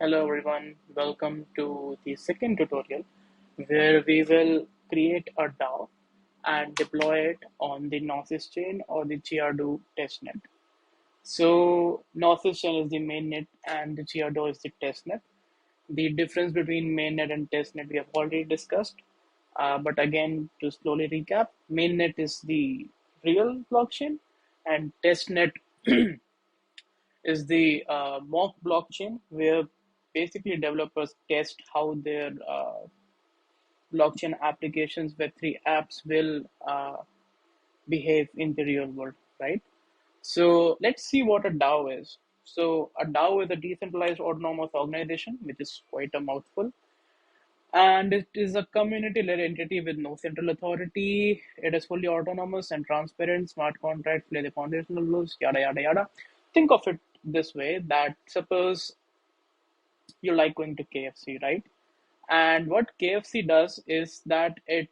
Hello everyone, welcome to the second tutorial where we will create a DAO and deploy it on the Gnosis Chain or the Chiado testnet. So Gnosis Chain is the mainnet and the Chiado is the testnet. The difference between mainnet and testnet we have already discussed. But again, to slowly recap, mainnet is the real blockchain and testnet is the mock blockchain where basically developers test how their blockchain applications, Web3 apps will behave in the real world, right? So let's see what a DAO is. So a DAO is a decentralized autonomous organization, which is quite a mouthful. And it is a community-led entity with no central authority. It is fully autonomous and transparent. Smart contracts play the foundational rules, yada yada yada. Think of it this way: that suppose you like going to KFC, right? And what KFC does is that it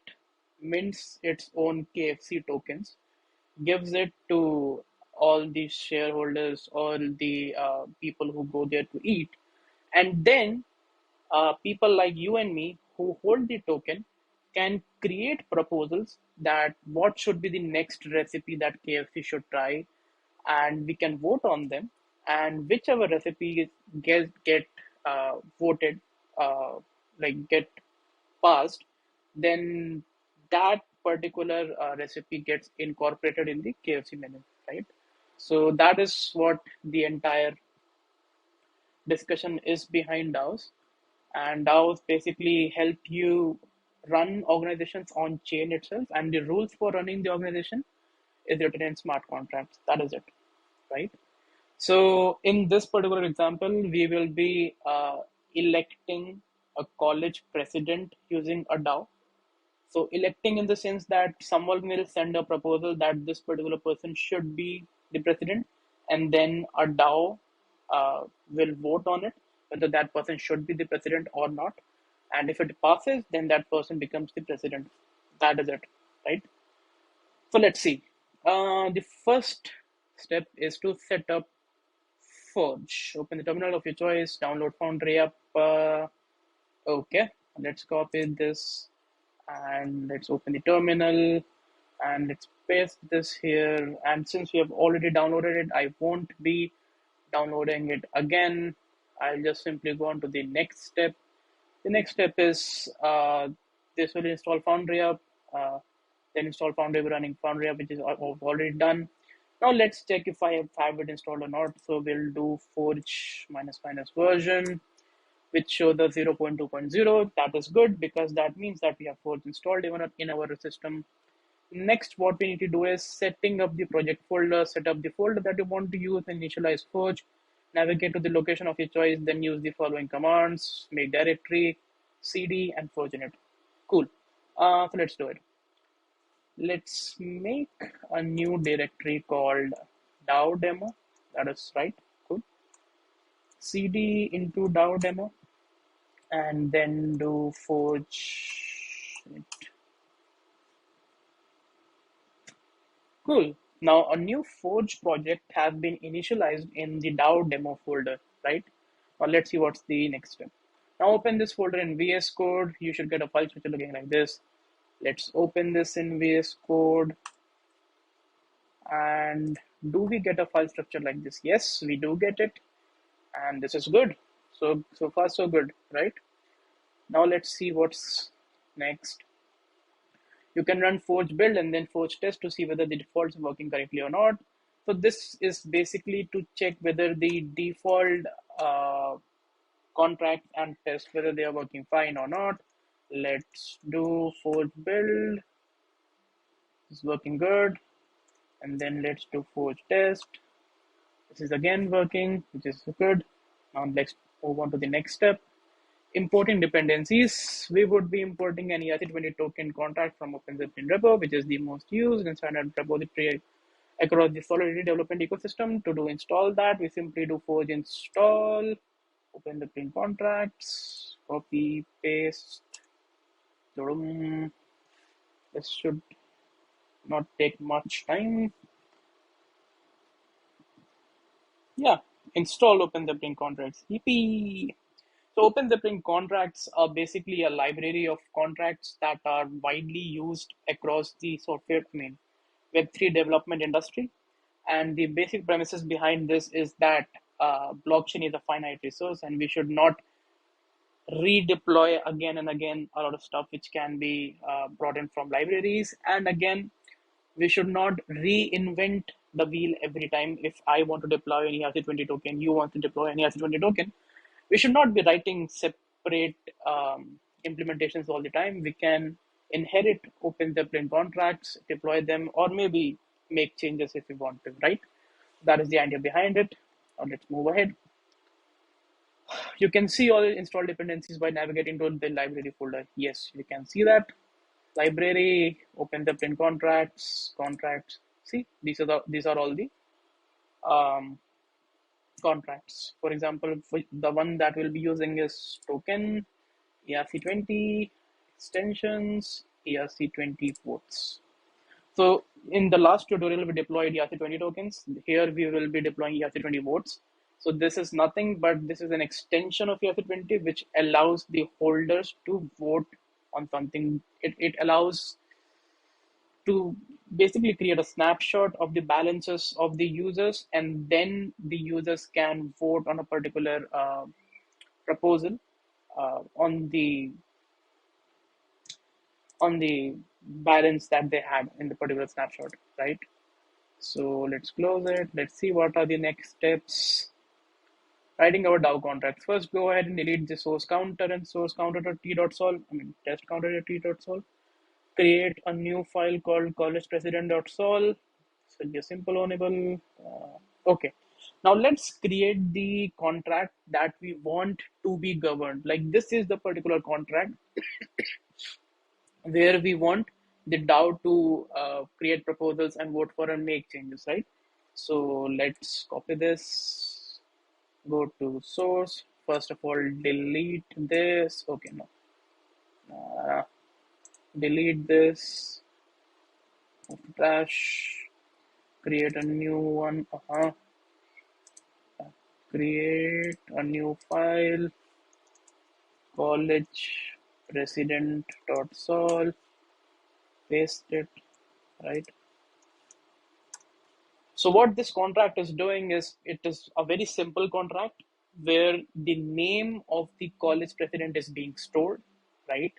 mints its own KFC tokens, gives it to all the shareholders, all the people who go there to eat, and then people like you and me who hold the token can create proposals that what should be the next recipe that KFC should try, and we can vote on them. And whichever recipe get voted, uh, get passed, then that particular recipe gets incorporated in the KFC menu, right? So that is what the entire discussion is behind DAOs. And DAOs basically help you run organizations on chain itself, and the rules for running the organization is written in smart contracts. That is it, right? So in this particular example, we will be electing a college president using a DAO. So electing in the sense that someone will send a proposal that this particular person should be the president, and then a DAO will vote on it whether that person should be the president or not. And if it passes, then that person becomes the president. That is it, right? So let's see. The first step is to set up Forge. Open the terminal of your choice, download Foundry app. Okay, let's copy this and let's open the terminal and let's paste this here. And since we have already downloaded it, I won't be downloading it again. I'll just simply go on to the next step. The next step is this will install Foundry app, then install Foundry running Foundry app, which is already done. Now let's check if I have it installed or not. So we'll do forge minus minus version, which show the 0.2.0. That is good because that means that we have Forge installed even in our system. Next, what we need to do is setting up the project folder, set up the folder that you want to use, initialize Forge, navigate to the location of your choice, then use the following commands, make directory, cd, and Forge in it. Cool. So let's do it. Let's make a new directory called DAO demo. That is right. Cool. cd into DAO demo and then do Forge. Cool. Now a new Forge project has been initialized in the DAO demo folder, right? Now let's see what's the next step. Now open this folder in VS Code. You should get a file structure looking like this. Let's open this in VS Code. And do we get a file structure like this? Yes, we do get it. And this is good. So far so good, right? Now let's see what's next. You can run Forge build and then Forge test to see whether the defaults are working correctly or not. So this is basically to check whether the default contracts and test whether they are working fine or not. Let's do Forge build. It's working good. And then let's do Forge test. This is again working, which is good. Now let's move on to the next step. Importing dependencies. We would be importing an ERC20 token contract from OpenZipLin repo, which is the most used and standard repository across the Solidity development ecosystem. To do install that, we simply do forge install, open the pin contracts, copy, paste. This should not take much time. Yeah, install open the pin contracts. Yippee! So open zipping contracts are basically a library of contracts that are widely used across the software, Web3 development industry. And the basic premises behind this is that blockchain is a finite resource, and we should not redeploy again and again a lot of stuff which can be brought in from libraries. And again, we should not reinvent the wheel every time. If I want to deploy an ERC20 token, you want to deploy an ERC20 token, we should not be writing separate implementations all the time. We can inherit open Zeppelin contracts, deploy them, or maybe make changes if we want to, right? That is the idea behind it. Now let's move ahead. You can see all installed dependencies by navigating to the library folder. Yes, you can see that. Library, open Zeppelin contracts. See, these are all the um, contracts. For example, the one that we'll be using is token, ERC20, extensions, ERC20 ports. So in the last tutorial, we deployed ERC20 tokens. Here we will be deploying ERC20 votes. So this is nothing but this is an extension of ERC20, which allows the holders to vote on something. It allows to basically create a snapshot of the balances of the users, and then the users can vote on a particular proposal on the balance that they had in the particular snapshot, right? So let's close it. Let's see what are the next steps. Writing our DAO contracts. First, go ahead and delete the source counter and source counter.t.sol. Test counter.t.sol. Create a new file called collegepresident.sol. This will be a simple ownable. Okay. Now let's create the contract that we want to be governed. Like this is the particular contract where we want the DAO to create proposals and vote for and make changes, right? So let's copy this, go to source. First of all, delete this. Okay, no. Delete this, trash, create a new one. Create a new file, college president.sol, paste it, right? So what this contract is doing is it is a very simple contract where the name of the college president is being stored, right?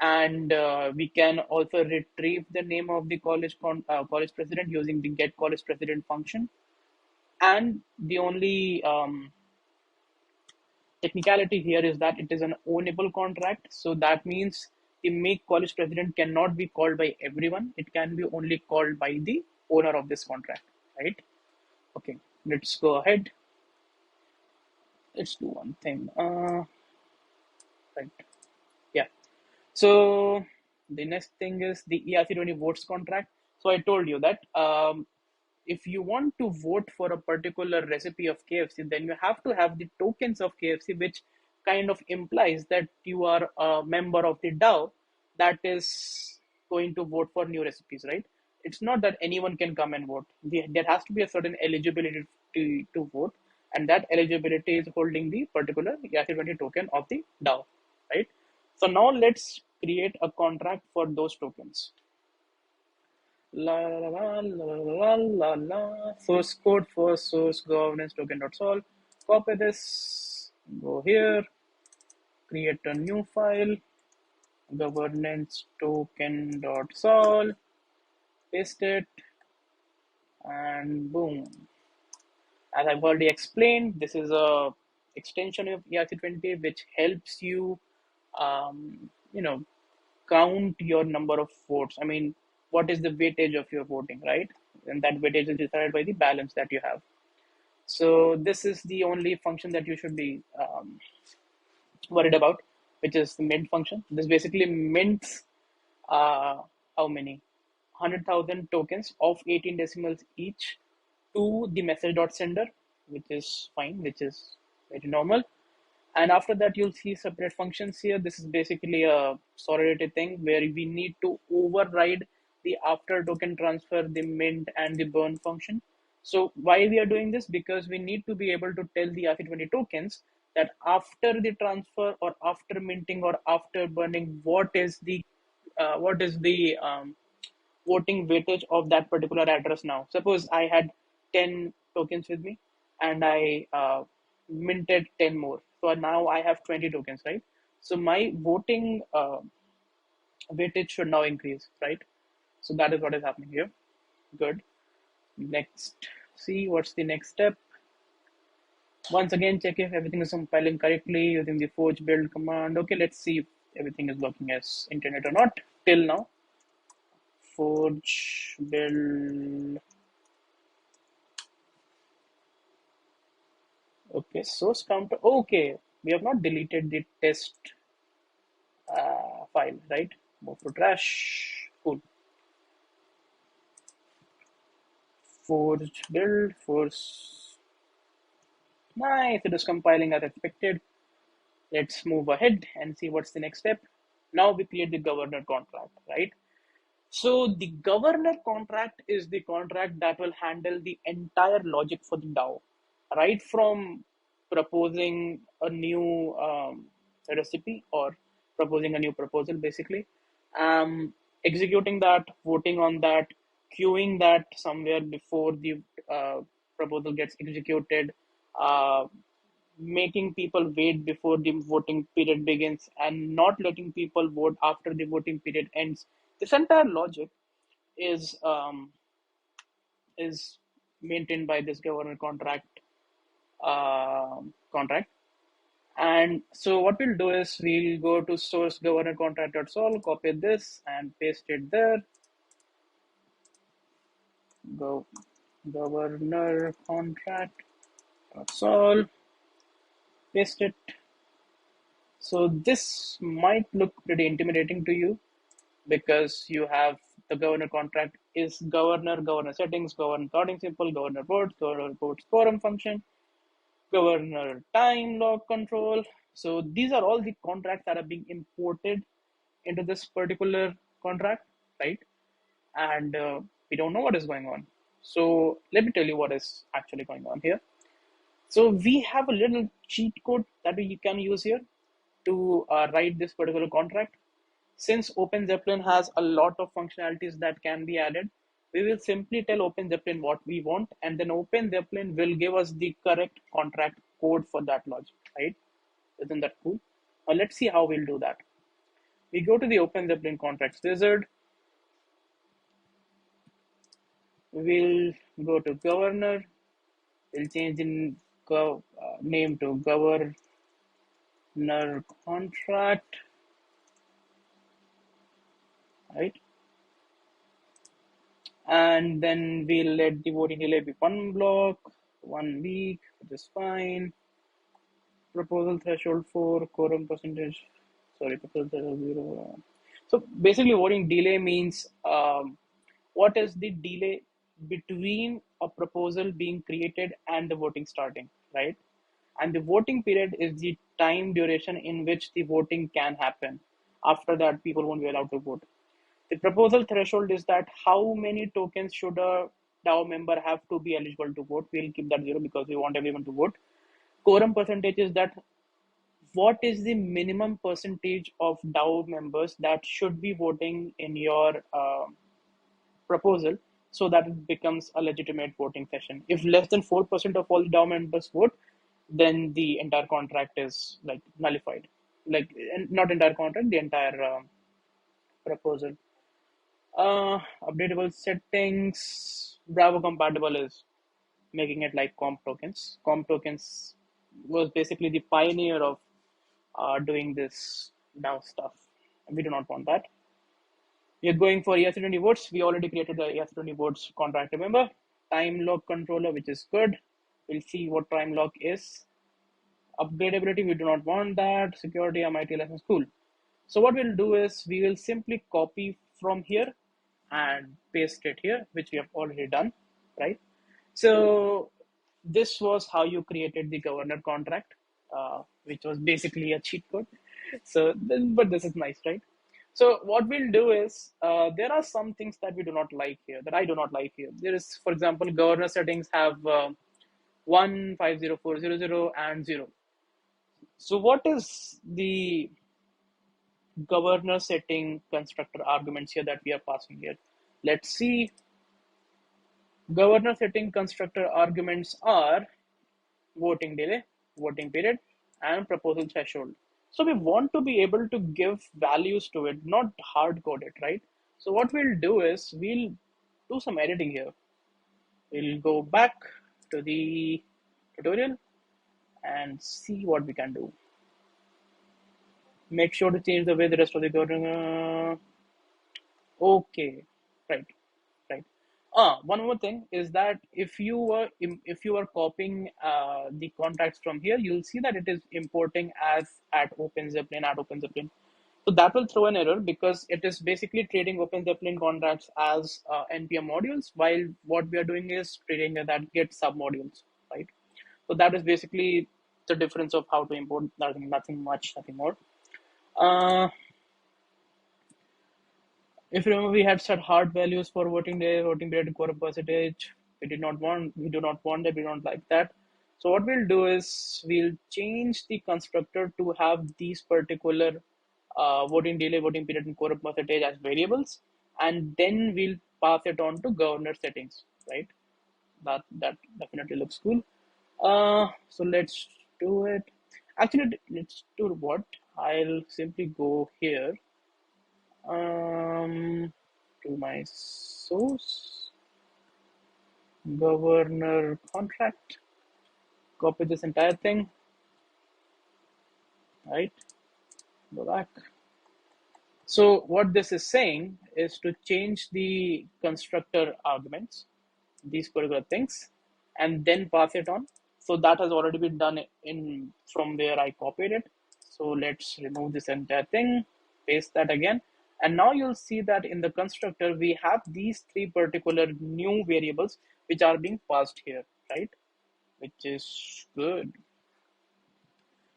And we can also retrieve the name of the college president using the get college president function. And the only technicality here is that it is an ownable contract. So that means the make college president cannot be called by everyone. It can be only called by the owner of this contract, right? Okay, let's go ahead. Let's do one thing. Right. Yeah. So the next thing is the ERC20 votes contract. So I told you that if you want to vote for a particular recipe of KFC, then you have to have the tokens of KFC, which kind of implies that you are a member of the DAO that is going to vote for new recipes, right? It's not that anyone can come and vote. There has to be a certain eligibility to vote, and that eligibility is holding the particular ERC20 token of the DAO, right? So now let's create a contract for those tokens. La la la la la la la. Source code for source governance token.sol. Copy this. Go here. Create a new file. Governance token.sol. Paste it. And boom. As I've already explained, this is a extension of ERC20 which helps you, you know, count your number of votes. I mean, what is the weightage of your voting, right? And that weightage is decided by the balance that you have. So this is the only function that you should be worried about, which is the mint function. This basically mints how many? 100,000 tokens of 18 decimals each to the message.sender, which is fine, which is very normal. And after that, you'll see separate functions here. This is basically a solidarity thing where we need to override the after token transfer, the mint, and the burn function. So why we are doing this? Because we need to be able to tell the ERC20 tokens that after the transfer or after minting or after burning, what is the voting weightage of that particular address now. Suppose I had 10 tokens with me and I minted 10 more. So now I have 20 tokens, right? So my voting weightage should now increase, right? So that is what is happening here. Good. Next, see what's the next step. Once again, check if everything is compiling correctly using the forge build command. Okay, let's see if everything is working as intended or not. Till now, forge build. Okay, source counter. Okay, we have not deleted the test file, right? Move to trash. Cool. Forge build. Force. Nice. It is compiling as expected. Let's move ahead and see what's the next step. Now we create the governor contract, right? So the governor contract is the contract that will handle the entire logic for the DAO, right from proposing a new recipe or proposing a new proposal, basically, executing that, voting on that, queuing that somewhere before the proposal gets executed, uh, making people wait before the voting period begins, and not letting people vote after the voting period ends. This entire logic is um, is maintained by this governor contract. And so what we'll do is we'll go to source governor contract.sol, copy this and paste it there. Go governor contract.sol, paste it. So this might look pretty intimidating to you because you have the governor contract is governor settings, governor starting simple, governor boards quorum function, governor time lock control. So these are all the contracts that are being imported into this particular contract, right? And we don't know what is going on. So let me tell you what is actually going on here. So we have a little cheat code that we can use here to write this particular contract. Since OpenZeppelin has a lot of functionalities that can be added, we will simply tell OpenZeppelin what we want, and then OpenZeppelin will give us the correct contract code for that logic, right? Isn't that cool? Now let's see how we'll do that. We go to the OpenZeppelin contracts wizard. We'll go to governor. We'll change the name to governor contract, right? And then we'll let the voting delay be 1 block, 1 week, which is fine. Proposal threshold 4, quorum percentage, sorry, proposal threshold 0. So basically, voting delay means what is the delay between a proposal being created and the voting starting, right? And the voting period is the time duration in which the voting can happen. After that, people won't be allowed to vote. The proposal threshold is that how many tokens should a DAO member have to be eligible to vote. We'll keep that 0 because we want everyone to vote. Quorum percentage is that what is the minimum percentage of DAO members that should be voting in your proposal so that it becomes a legitimate voting session. If less than 4% of all the DAO members vote, then the entire contract is like nullified. Like not entire contract, the entire proposal. Updatable settings. Bravo compatible is making it like comp tokens. Comp tokens was basically the pioneer of doing this now stuff. We do not want that. We are going for ERC20 votes. We already created the ERC20 votes contract, remember? Time lock controller, which is good. We'll see what time lock is. Upgradability, we do not want that. Security, MIT license, cool. So what we'll do is we will simply copy from here and paste it here, which we have already done, right? So this was how you created the governor contract, which was basically a cheat code. So, but this is nice, right? So what we'll do is there are some things that we do not like here, that I do not like here. There is, for example, governor settings have 1 5 0 4 0 0 and 0. So what is the governor setting constructor arguments here that we are passing here? Let's see. Governor setting constructor arguments are voting delay, voting period, and proposal threshold. So we want to be able to give values to it, not hard code it, right? So what we'll do is we'll do some editing here. We'll go back to the tutorial and see what we can do. Make sure to change the way the rest of the governor. Okay, right, right. One more thing is that if you are copying the contracts from here, you'll see that it is importing as at OpenZeppelin. So that will throw an error because it is basically treating OpenZeppelin contracts as npm modules, while what we are doing is treating it that Git submodules, right? So that is basically the difference of how to import. Nothing much, nothing more. Uh, If you remember, we had set hard values for voting day, voting period, quorum percentage. We do not want that, we don't like that. So what we'll do is we'll change the constructor to have these particular voting delay, voting period, and quorum percentage as variables, and then we'll pass it on to governor settings, right? That definitely looks cool. So let's do it. Actually, let's do what? I'll simply go here to my source, governor contract, copy this entire thing, right? Go back. So what this is saying is to change the constructor arguments, these particular things, and then pass it on. So that has already been done in from where I copied it. So let's remove this entire thing, paste that again. And now you'll see that in the constructor, we have these three particular new variables which are being passed here, right? Which is good.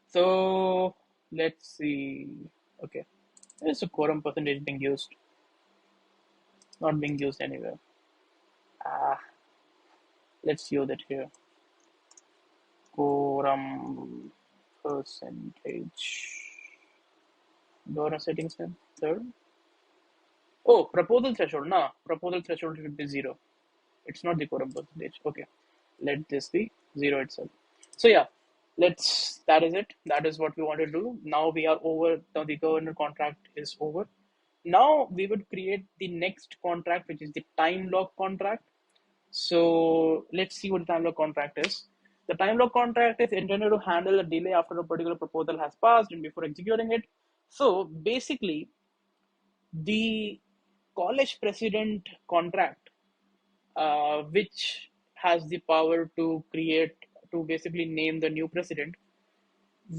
So let's see. Okay, there's a quorum percentage being used, not being used anywhere. Ah, let's use it here. Quorum percentage. Donor settings then third. Oh, proposal threshold. Nah, proposal threshold should be 0. It's not the quorum percentage. Okay, let this be 0 itself. So yeah, that is it. That is what we want to do. Now we are over. Now the governor contract is over. Now we would create the next contract, which is the time lock contract. So let's see what the time lock contract is. The time lock contract is intended to handle a delay after a particular proposal has passed and before executing it. So basically, the college president contract, which has the power to basically name the new president,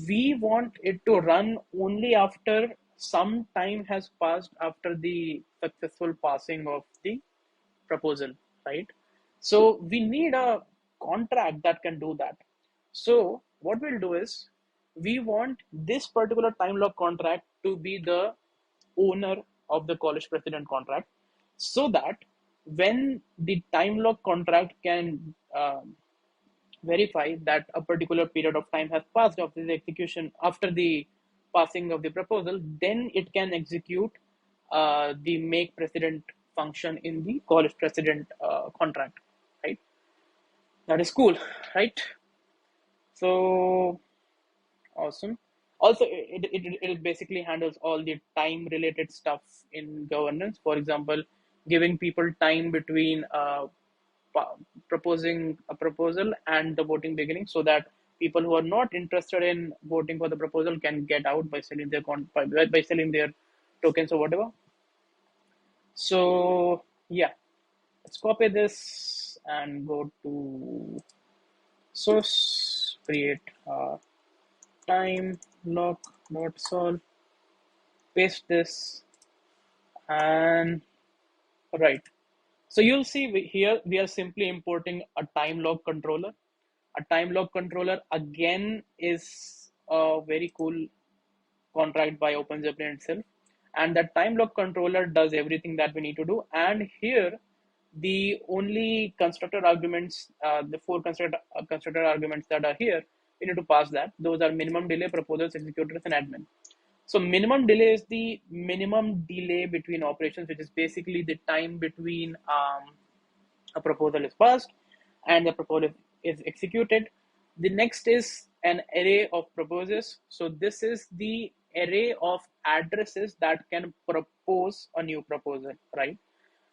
we want it to run only after some time has passed after the successful passing of the proposal, right? So we need a contract that can do that. So what we'll do is we want this particular time lock contract to be the owner of the college president contract, so that when the time lock contract can verify that a particular period of time has passed after the execution, after the passing of the proposal, then it can execute the make president function in the college president contract, right? That is cool, right? So awesome. Also, it basically handles all the time related stuff in governance. For example, giving people time between proposing a proposal and the voting beginning, so that people who are not interested in voting for the proposal can get out by selling their by selling their tokens or whatever. So yeah, let's copy this and go to source, create time lock not solve, paste this, and right. So you'll see here we are simply importing a time lock controller. A time lock controller again is a very cool contract by OpenZeppelin itself, and that time lock controller does everything that we need to do. And here, the only constructor arguments, the four constructor arguments that are here, we need to pass that. Those are minimum delay, proposals, executors, and admin. So minimum delay is the minimum delay between operations, which is basically the time between a proposal is passed and the proposal is executed. The next is an array of proposers. So this is the array of addresses that can propose a new proposal, right?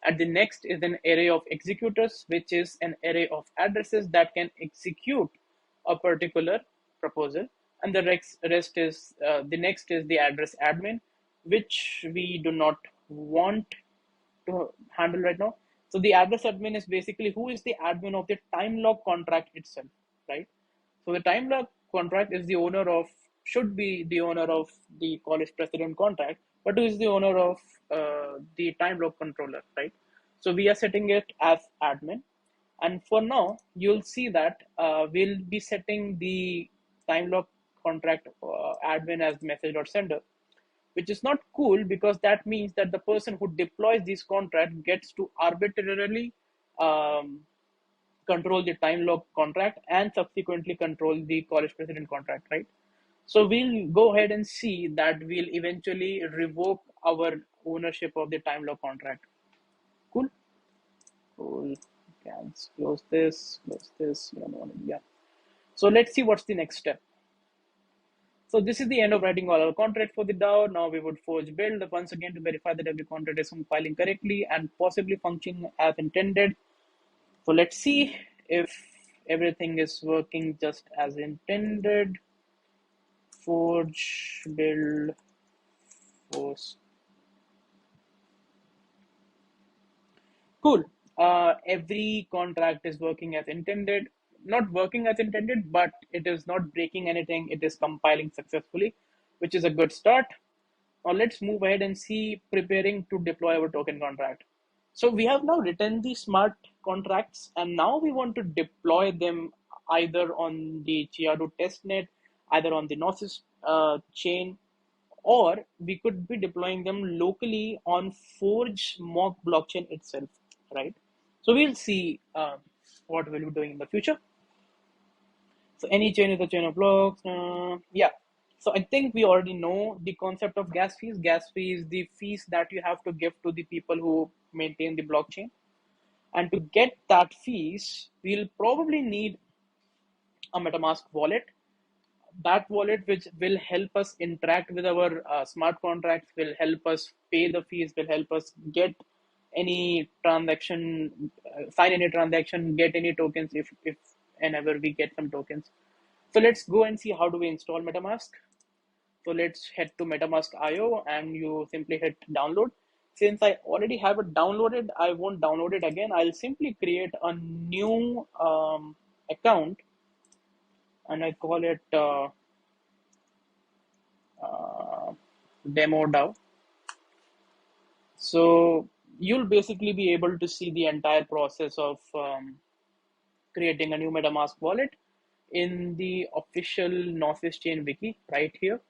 And the next is an array of executors, which is an array of addresses that can execute a particular proposal. And the rest is the next is the address admin, which we do not want to handle right now. So the address admin is basically who is the admin of the time lock contract itself, right? So the time lock contract is the owner of, should be the owner of the college president contract, but who is the owner of the time lock controller, right? So we are setting it as admin. And for now, you'll see that we'll be setting the time lock contract admin as message.sender, which is not cool because that means that the person who deploys this contract gets to arbitrarily um, control the time lock contract and subsequently control the college president contract, right? So we'll go ahead and see that we'll eventually revoke our ownership of the time lock contract. Cool. Cool. Can close this. Close this. Yeah. So let's see what's the next step. So this is the end of writing all our contract for the DAO. Now we would forge build once again to verify that every contract is compiling correctly and possibly functioning as intended. So let's see if everything is working just as intended. Forge, build, force. Cool. Every contract is working as intended. Not working as intended, but it is not breaking anything. It is compiling successfully, which is a good start. Now let's move ahead and see preparing to deploy our token contract. So we have now written the smart contracts and now we want to deploy them either on the Chiado testnet, either on the Gnosis chain, or we could be deploying them locally on Forge mock blockchain itself, right? So we'll see what we'll be doing in the future. So any chain is a chain of blocks. Yeah. So I think we already know the concept of gas fees. Gas fee is the fees that you have to give to the people who maintain the blockchain. And to get that fees, we'll probably need a MetaMask wallet. That wallet, which will help us interact with our smart contracts, will help us pay the fees, will help us get any transaction, sign any transaction, get any tokens if and ever we get some tokens. So let's go and see how do we install MetaMask. So let's head to MetaMask.io and you simply hit download. Since I already have it downloaded, I won't download it again. I'll simply create a new account and I call it demo DAO. So you'll basically be able to see the entire process of creating a new MetaMask wallet in the official Gnosis Chain wiki right here.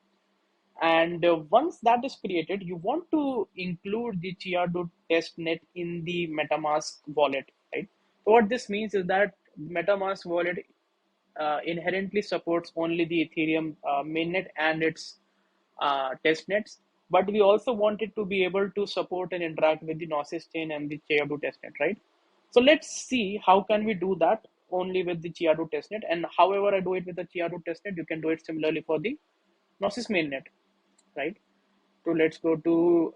And once that is created, you want to include the Chiado testnet in the MetaMask wallet, right? So what this means is that MetaMask wallet inherently supports only the Ethereum mainnet and its testnets, but we also want it to be able to support and interact with the Gnosis chain and the Chiado testnet, right? So let's see how can we do that only with the Chiado testnet, and however I do it with the Chiado testnet, you can do it similarly for the Gnosis mainnet, right? So let's go to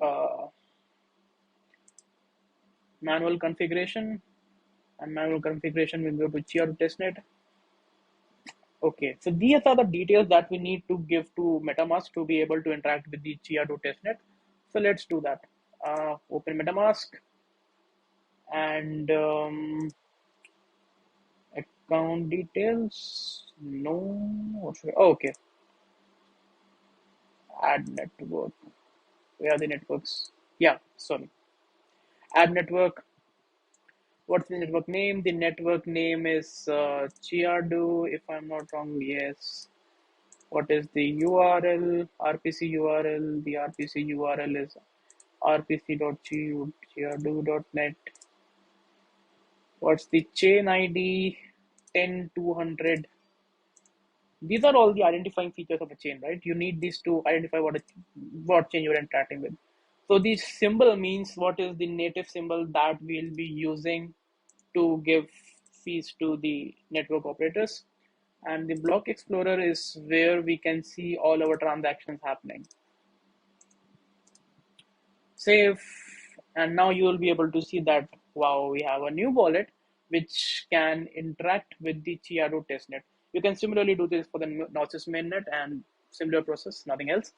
manual configuration, and manual configuration will go to Chiado testnet. Okay, so these are the details that we need to give to MetaMask to be able to interact with the Chiado testnet. So let's do that. Open MetaMask and account details. No, what should I, oh, okay. Add network. Where are the networks? Yeah, sorry. Add network. What's the network name? The network name is Chiado, if I'm not wrong. Yes. What is the URL? RPC URL. The RPC URL is rpc.chiado.net. What's the chain ID? 10200. These are all the identifying features of a chain, right? You need these to identify what chain you're interacting with. So the symbol means what is the native symbol that we'll be using to give fees to the network operators. And the block explorer is where we can see all our transactions happening. Save, and now you will be able to see that, wow, we have a new wallet which can interact with the Chiado testnet. You can similarly do this for the Gnosis mainnet and similar process, nothing else.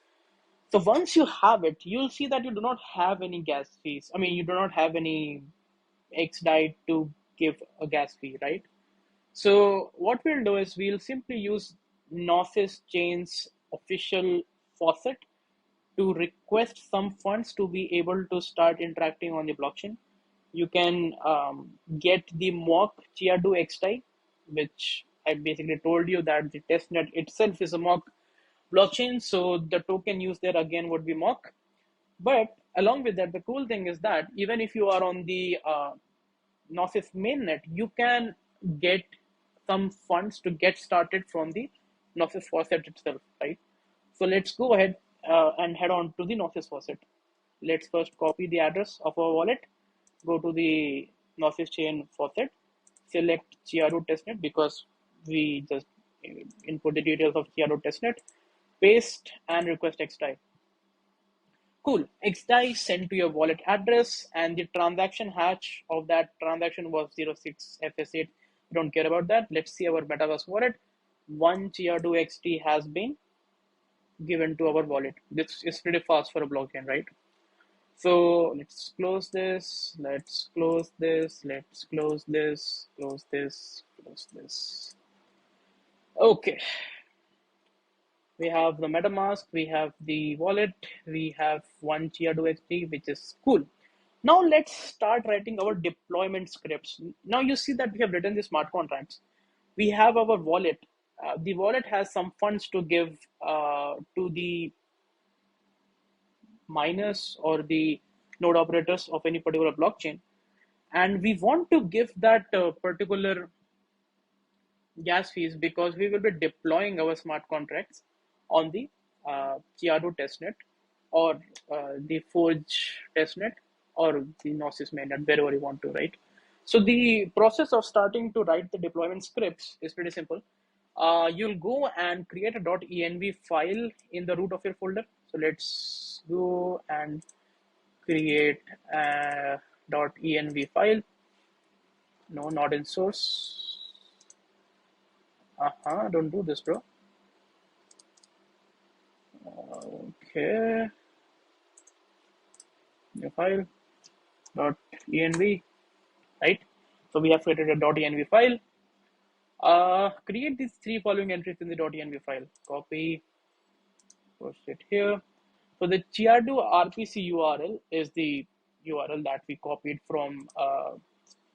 So once you have it, you'll see that you do not have any gas fees. I mean, you do not have any XDAI to give a gas fee, right? So what we'll do is we'll simply use Gnosis Chain's official faucet to request some funds to be able to start interacting on the blockchain. You can get the mock Chia2 XTI, which I basically told you that the testnet itself is a mock blockchain. So the token used there again would be mock. But along with that, the cool thing is that even if you are on the Gnosis mainnet, you can get some funds to get started from the Gnosis faucet itself, right? So let's go ahead and head on to the Gnosis faucet. Let's first copy the address of our wallet, go to the Gnosis chain faucet, select Chiaro testnet because we just input the details of Chiaro testnet, paste and request XDAI. Cool. XDAI sent to your wallet address, and the transaction hash of that transaction was 06FS8. We don't care about that. Let's see our Metaverse wallet. One Chia2 XT has been given to our wallet. This is pretty fast for a blockchain, right? So let's close this. Let's close this. Let's close this. Close this. Close this. Okay. We have the MetaMask, we have the wallet, we have one Chia2 XT, which is cool. Now let's start writing our deployment scripts. Now you see that we have written the smart contracts. We have our wallet. The wallet has some funds to give to the miners or the node operators of any particular blockchain. And we want to give that particular gas fees because we will be deploying our smart contracts on the Chiado testnet or the Forge testnet or the Gnosis mainnet, wherever you want to, right? So the process of starting to write the deployment scripts is pretty simple. You'll go and create a .env file in the root of your folder. So let's go and create a .env file. No, not in source. Don't do this, bro. Okay. New file .env, right? So we have created a .env file. Create these three following entries in the .env file. Copy, post it here. So the Chia2 RPC URL is the URL that we copied from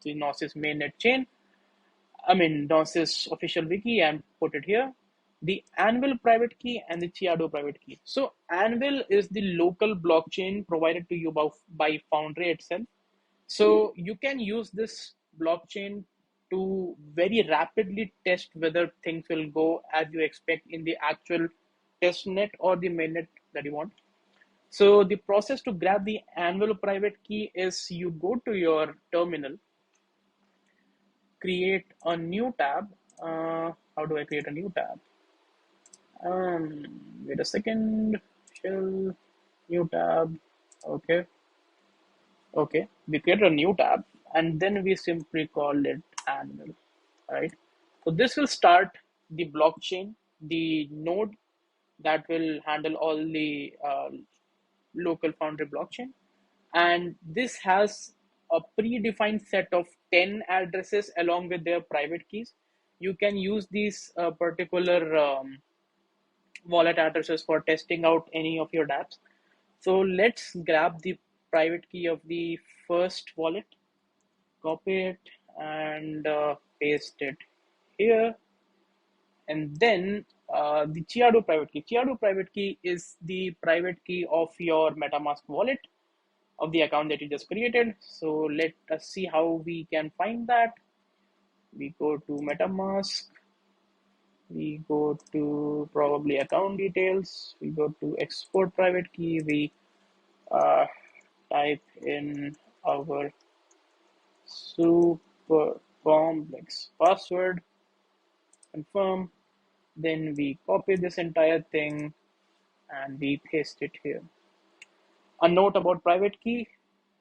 the Gnosis mainnet chain. I mean, Gnosis official wiki and put it here. The Anvil private key and the Chiado private key. So Anvil is the local blockchain provided to you by Foundry itself. So you can use this blockchain to very rapidly test whether things will go as you expect in the actual testnet or the mainnet that you want. So the process to grab the Anvil private key is you go to your terminal, create a new tab. How do I create a new tab? Wait a second. Shell, new tab. Okay. Okay. We create a new tab and then we simply call it Anvil. Right. So this will start the blockchain, the node that will handle all the local Foundry blockchain. And this has a predefined set of 10 addresses along with their private keys. You can use these particular wallet addresses for testing out any of your dApps. So let's grab the private key of the first wallet, copy it and paste it here. And then the Chiado private key. Chiado private key is the private key of your MetaMask wallet of the account that you just created. So let us see how we can find that. We go to MetaMask. We go to probably account details. We go to export private key. We uh, type in our super complex password, confirm. Then we copy this entire thing and we paste it here. A note about private key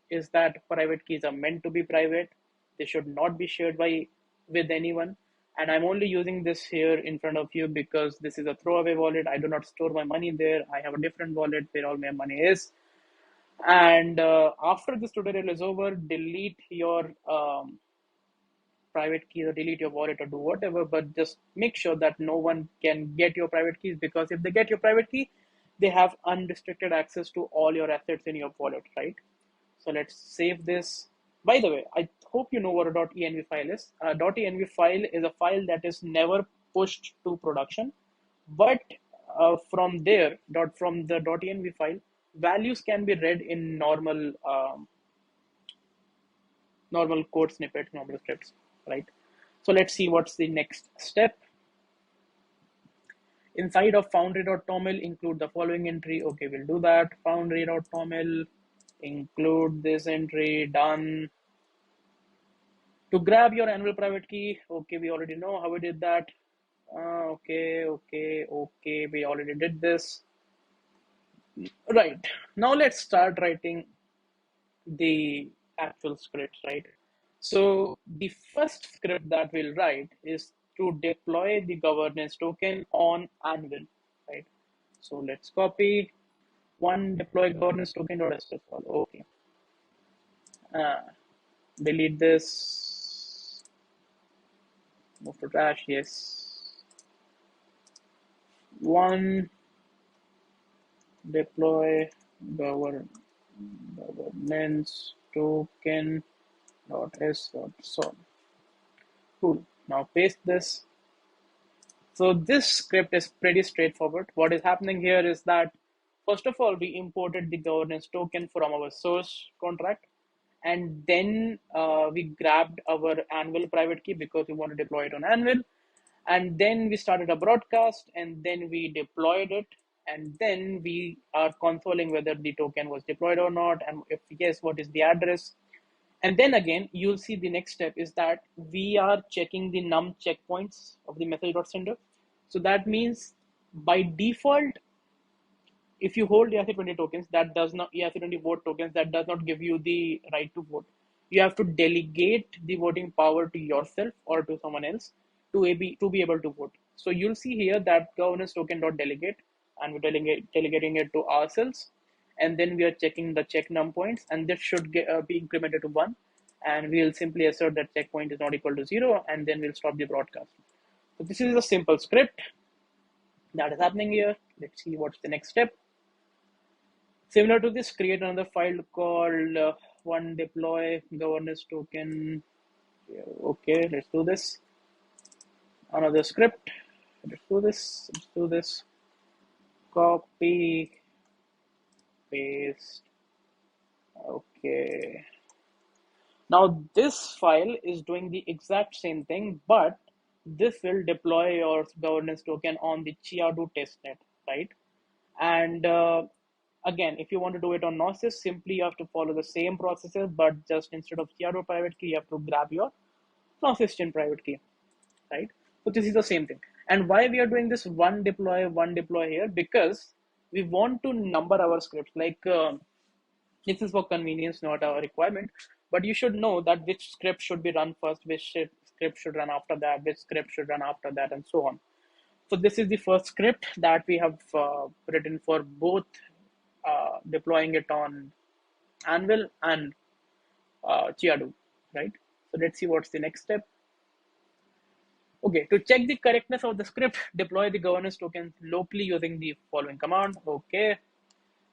is that private keys are meant to be private. They should not be shared with anyone. And I'm only using this here in front of you because this is a throwaway wallet. I do not store my money there. I have a different wallet where all my money is. And after this tutorial is over, delete your private keys or delete your wallet or do whatever, but just make sure that no one can get your private keys, because if they get your private key, they have unrestricted access to all your assets in your wallet, right? So let's save this. By the way, I hope you know what a .env file is. A .env file is a file that is never pushed to production, but from there, from the .env file, values can be read in normal code snippets, normal scripts, right? So let's see what's the next step. Inside of foundry.toml, include the following entry. Okay, we'll do that. Foundry.toml, include this entry, done. To grab your annual private key, okay, we already know how we did that. Okay, we already did this. Right, now let's start writing the actual scripts, right? So the first script that we'll write is to deploy the governance token on Anvil, right? So let's copy one deploy governance token.sh. Okay. Uh, Delete this. Move to trash. Yes. One deploy governance token dot s dot sol. Cool. Now paste this. So this script is pretty straightforward. What is happening here is that, first of all, we imported the governance token from our source contract, and then we grabbed our Anvil private key because we want to deploy it on Anvil, and then we started a broadcast, and then we deployed it, and then we are consoling whether the token was deployed or not, and if yes, what is the address. And then again, you'll see the next step is that we are checking the num checkpoints of the message.sender. So that means by default, if you hold ERC20 tokens, that does not ERC20 vote tokens, that does not give you the right to vote. You have to delegate the voting power to yourself or to someone else to be able to vote. So you'll see here that governance token dot delegate, and we're delegating it to ourselves, and then we are checking the check num points, and this should be incremented to 1, and we'll simply assert that checkpoint is not equal to 0, and then we'll stop the broadcast. So this is a simple script that is happening here. Let's see what's the next step. Similar to this, create another file called one deploy governance token. Okay, let's do this. Another script. Let's do this. Copy, paste. Okay. Now this file is doing the exact same thing, but this will deploy your governance token on the Chiadu testnet, right? And again, if you want to do it on Gnosis, simply you have to follow the same processes, but just instead of Chiado private key, you have to grab your Gnosis Chain private key, right? So this is the same thing. And why we are doing this one deploy here? Because we want to number our scripts. Like this is for convenience, not a requirement. But you should know that which script should be run first, which script should run after that, which script should run after that, and so on. So this is the first script that we have written for both deploying it on Anvil and Chiadu, right? So let's see what's the next step. Okay, to check the correctness of the script, deploy the governance tokens locally using the following command. Okay,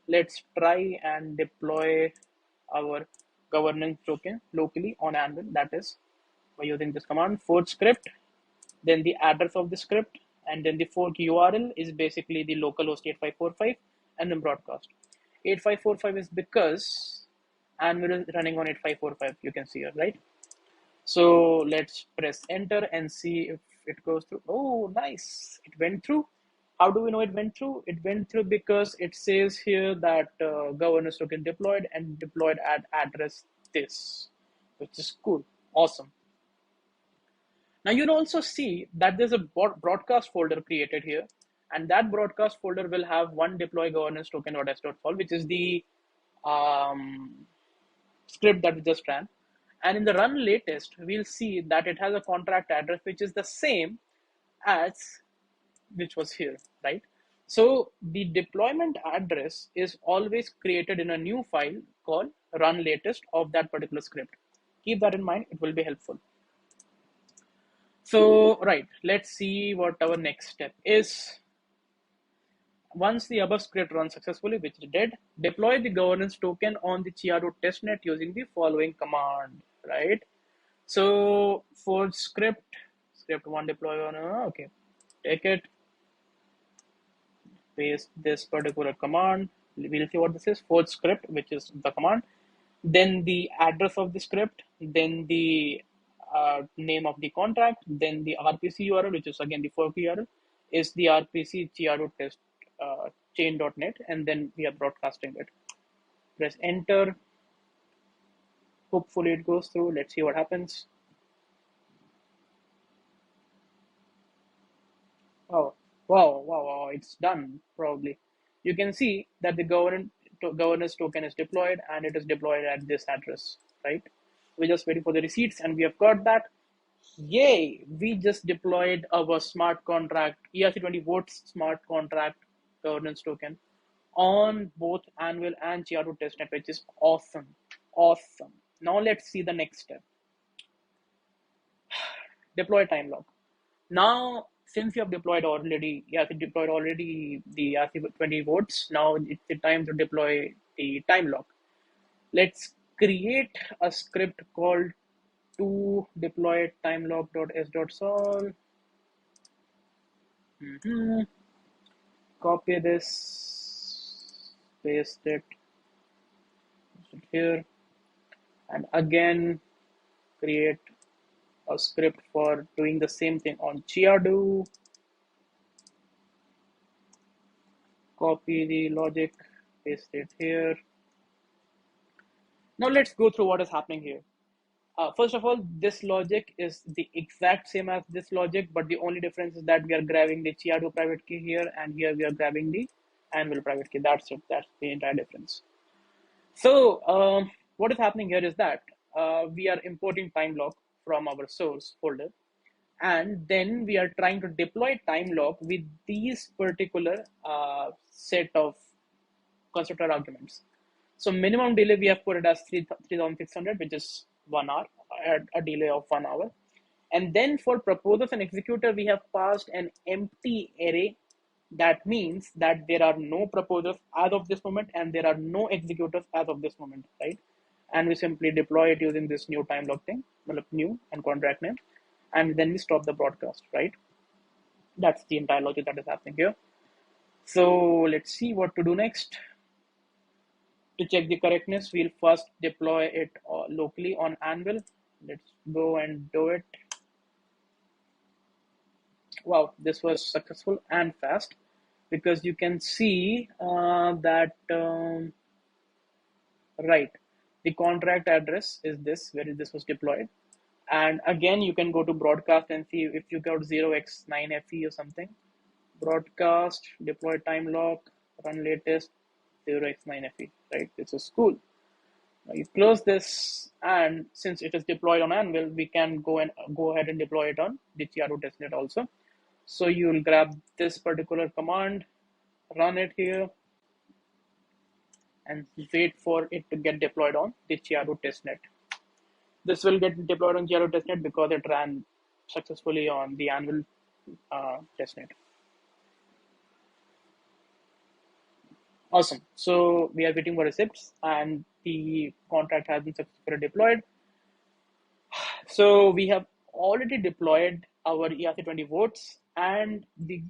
let's try and deploy our governance token locally on Anvil. That is by using this command, fork script, then the address of the script, and then the fork URL is basically the localhost 8545, and then broadcast. 8545 is because Anvil is running on 8545. You can see it, right? So let's press enter and see if it goes through. Oh, nice. It went through. How do we know it went through? It went through because it says here that governance token deployed and deployed at address this, which is cool. Awesome. Now you'll also see that there's a broadcast folder created here, and that broadcast folder will have one deploy governance token.s.sol, which is the um, script that we just ran. And in the run latest, we'll see that it has a contract address, which is the same as which was here, right? So the deployment address is always created in a new file called run latest of that particular script. Keep that in mind, it will be helpful. So, right, let's see what our next step is. Once the above script runs successfully, which it did, deploy the governance token on the Chiado testnet using the following command, right? So for script one deploy on, okay, take it, paste this particular command. We'll see what this is, for script, which is the command, then the address of the script, then the name of the contract, then the RPC URL, which is again the fork URL, is the RPC Chiado test chain.net, and then we are broadcasting it. Press enter. Hopefully it goes through. Let's see what happens. Oh, wow, it's done probably. You can see that the governance token is deployed and it is deployed at this address, right? We're just waiting for the receipts and we have got that. Yay! We just deployed our smart contract, ERC20 votes smart contract governance token on both Anvil and Chiado testnet, which is awesome. Awesome. Now let's see the next step. Deploy time lock. Now, since you have deployed already, the ERC20 votes, now it's the time to deploy the time lock. Let's create a script called to deploy timelock.s.sol. Copy this, paste it here, and again create a script for doing the same thing on Chiado. Copy the logic, paste it here. Now let's go through what is happening here. First of all, this logic is the exact same as this logic, but the only difference is that we are grabbing the Chiado private key here, and here we are grabbing the Anvil private key. That's it. That's the entire difference. So what is happening here is that we are importing time lock from our source folder, and then we are trying to deploy time lock with these particular set of constructor arguments. So minimum delay we have put it as 3600, which is 1 hour, a delay of 1 hour. And then for proposers and executor, we have passed an empty array. That means that there are no proposers as of this moment and there are no executors as of this moment, right? And we simply deploy it using this new time lock thing, new and contract name, and then we stop the broadcast, right? That's the entire logic that is happening here. So let's see what to do next. To check the correctness, we'll first deploy it locally on Anvil. Let's go and do it. Wow, this was successful and fast, because you can see that, right, the contract address is this, where this was deployed. And again, you can go to broadcast and see if you got 0x9FE or something. Broadcast, deploy time lock, run latest, 0x9FE, right? This is cool. Now you close this, and since it is deployed on Anvil, we can go ahead and deploy it on the Chiado testnet also. So you will grab this particular command, run it here, and wait for it to get deployed on the Chiado testnet. This will get deployed on Chiado testnet because it ran successfully on the Anvil testnet. Awesome. So we are waiting for receipts, and the contract has been successfully deployed. So we have already deployed our ERC20 votes and the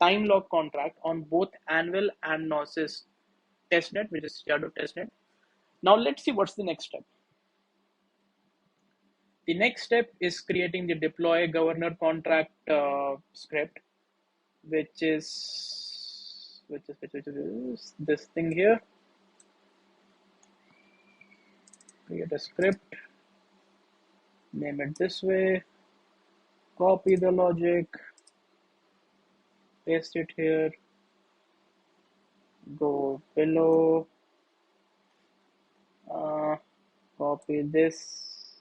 time lock contract on both Anvil and Gnosis testnet, which is Chiado testnet. Now let's see what's the next step. The next step is creating the deploy governor contract script, which is this thing here. Create a script, name it this way, copy the logic, paste it here, go below, uh, copy this,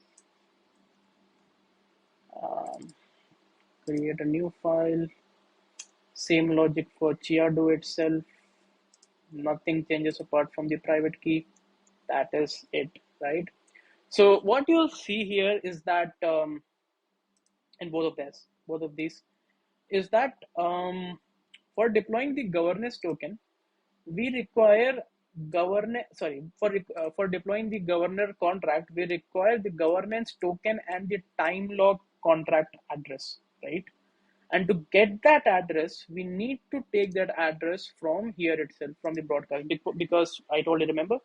um, create a new file, same logic for Chiado itself, nothing changes apart from the private key. That is it, right? So what you'll see here is that in both of these, is that for deploying the governance token, we require for deploying the governor contract, we require the governance token and the time log contract address, right? And to get that address, we need to take that address from here itself, from the broadcast, because I told you, remember,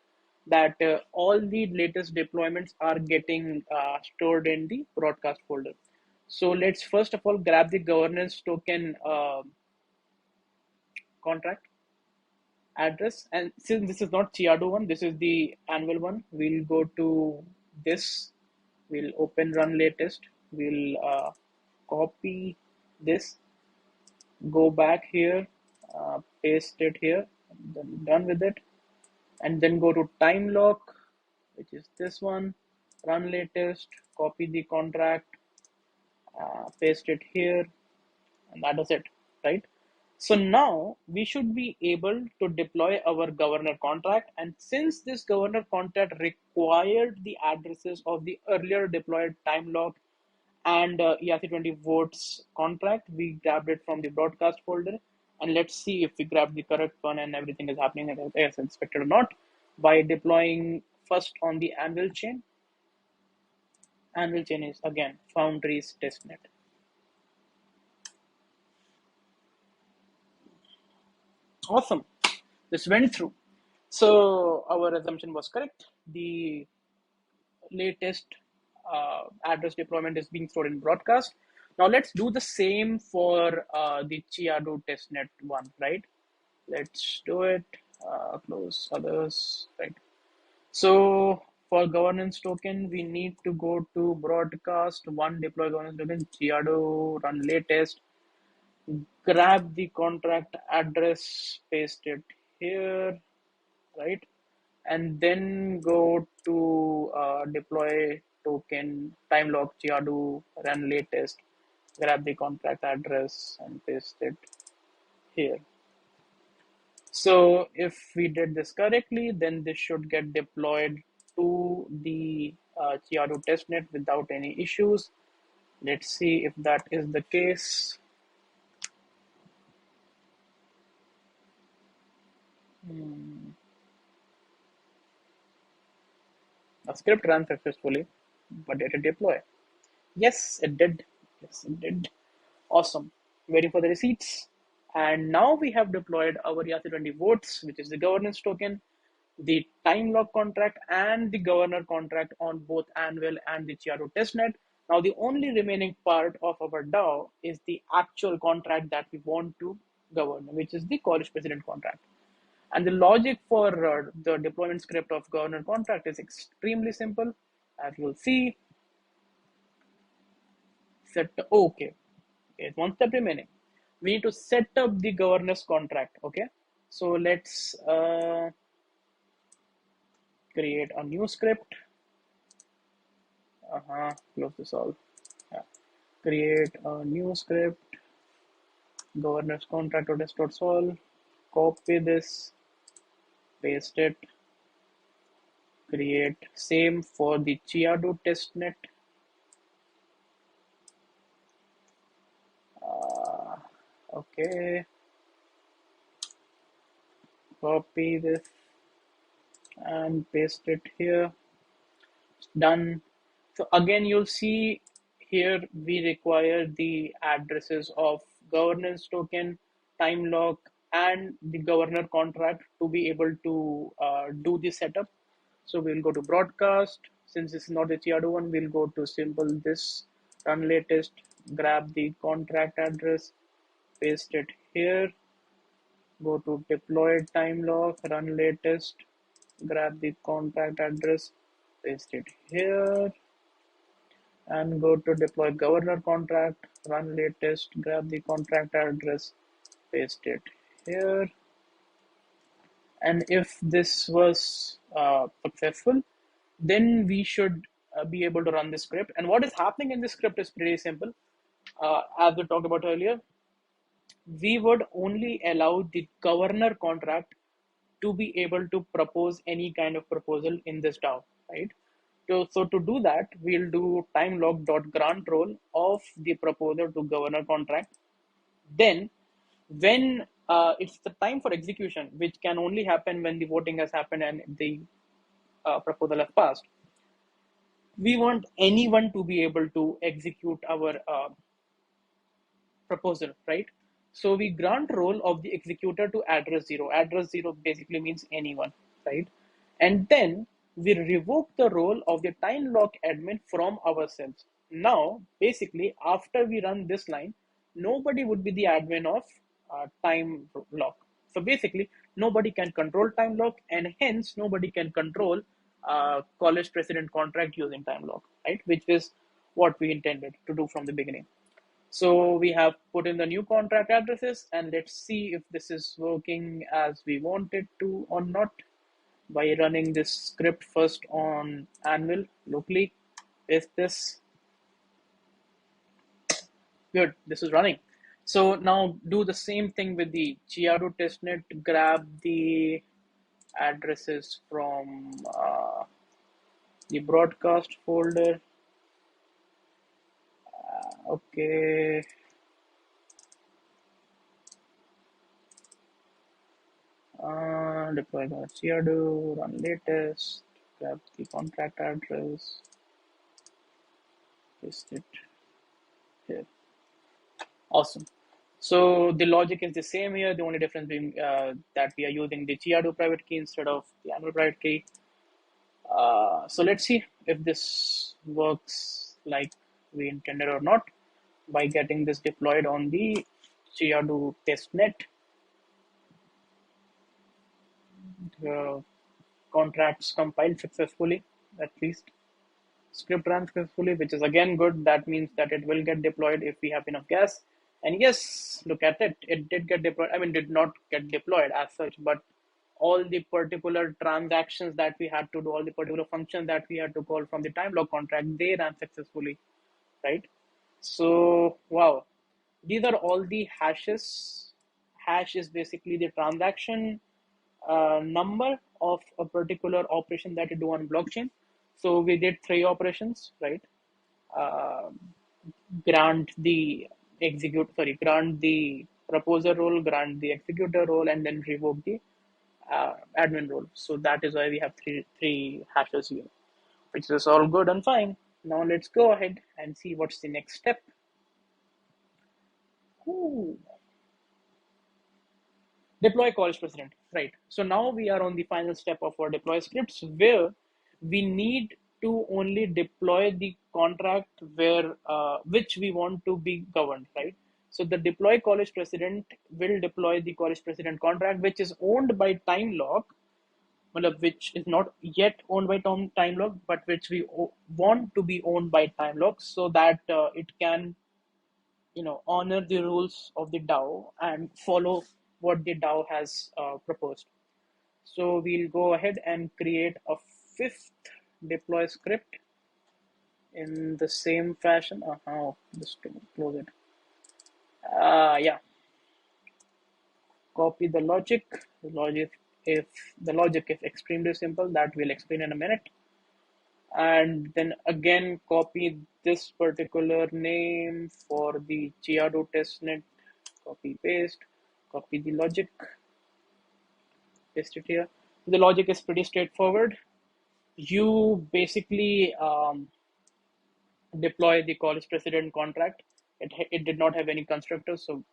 that all the latest deployments are getting stored in the broadcast folder. So let's first of all grab the governance token contract address. And since this is not Chiado one, this is the annual one, we'll go to this, we'll open run latest, we'll copy this, go back here, paste it here, then done with it, and then go to time lock, which is this one, run latest, copy the contract, paste it here, and that is it, right? So now we should be able to deploy our governor contract, and since this governor contract required the addresses of the earlier deployed time lock and ERC20 votes contract, we grabbed it from the broadcast folder, and let's see if we grab the correct one and everything is happening as expected or not by deploying first on the anvil chain. Anvil chain is again Foundry's testnet. Awesome. This went through. So our assumption was correct. The latest address deployment is being stored in broadcast. Now let's do the same for the Chiado testnet one, right? Let's do it. Close others, right? So for governance token, we need to go to broadcast one deploy governance token, Chiado run latest, grab the contract address, paste it here, right? And then go to deploy token time lock Chiado run latest, grab the contract address and paste it here. So if we did this correctly, then this should get deployed to the Chiado testnet without any issues. Let's see if that is the case. A script ran successfully, but did it deploy? Yes, it did. Yes, it did. Awesome. Waiting for the receipts. And now we have deployed our ERC20 votes, which is the governance token, the time lock contract, and the governor contract on both Anvil and the Chiado testnet. Now, the only remaining part of our DAO is the actual contract that we want to govern, which is the college president contract. And the logic for the deployment script of governor contract is extremely simple. As you'll see, okay, it's one step remaining. We need to set up the governance contract. Okay, so let's create a new script. Close this all. Yeah. Create a new script. Governance contract test.sol. Copy this, paste it. Create same for the Chiado testnet. Okay. Copy this and paste it here. Done. So again, you'll see here we require the addresses of governance token, time lock, and the governor contract to be able to do the setup. So we'll go to broadcast, since this is not the Chiado one, we'll go to simple this run latest, grab the contract address, paste it here, go to deployed time lock, run latest, grab the contract address, paste it here, and go to deploy governor contract, run latest, grab the contract address, paste it here. And if this was successful, then we should be able to run the script. And what is happening in this script is pretty simple. As we talked about earlier, we would only allow the governor contract to be able to propose any kind of proposal in this DAO, right? So to do that, we'll do timelock.grant role of the proposer to governor contract. Then, when it's the time for execution, which can only happen when the voting has happened and the proposal has passed, we want anyone to be able to execute our proposal, right? So we grant role of the executor to address zero. Address zero basically means anyone, right? And then we revoke the role of the time lock admin from ourselves. Now, basically, after we run this line, nobody would be the admin of time lock. So basically, nobody can control time lock, and hence nobody can control college president contract using time lock, right? Which is what we intended to do from the beginning. So we have put in the new contract addresses, and let's see if this is working as we want it to or not by running this script first on Anvil locally. Is this good? This is running. So now do the same thing with the Chiado testnet. Grab the addresses from the broadcast folder. Okay. Deploy Chiado, run latest, grab the contract address, paste it here. Awesome. So the logic is the same here. The only difference being that we are using the Chiado private key instead of the Anvil private key. So let's see if this works like we intended or not by getting this deployed on the Chiado testnet. The contracts compiled successfully, at least. Script ran successfully, which is again good. That means that it will get deployed if we have enough gas. And yes, look at it. It did get deployed. I mean, did not get deployed as such, but all the particular transactions that we had to do, all the particular functions that we had to call from the time lock contract, they ran successfully, right? So, wow. These are all the hashes. Hash is basically the transaction number of a particular operation that you do on blockchain. So we did three operations, right? Uh, grant the proposer role, grant the executor role, and then revoke the admin role. So that is why we have three hashes here, which is all good and fine. Now let's go ahead and see what's the next step. Ooh. Deploy college president, right? So now we are on the final step of our deploy scripts where we need to only deploy the contract where which we want to be governed, right? So the deploy college president will deploy the college president contract, which is owned by time lock, which is not yet owned by time lock, but which we want to be owned by time lock so that it can honor the rules of the DAO and follow what the DAO has proposed. So we'll go ahead and create a fifth deploy script in the same fashion. Just to close it. Yeah. Copy the logic. The logic is extremely simple. That we'll explain in a minute. And then again copy this particular name for the Chiado testnet. Copy paste. Copy the logic. Paste it here. The logic is pretty straightforward. You basically deploy the college president contract. It did not have any constructors, so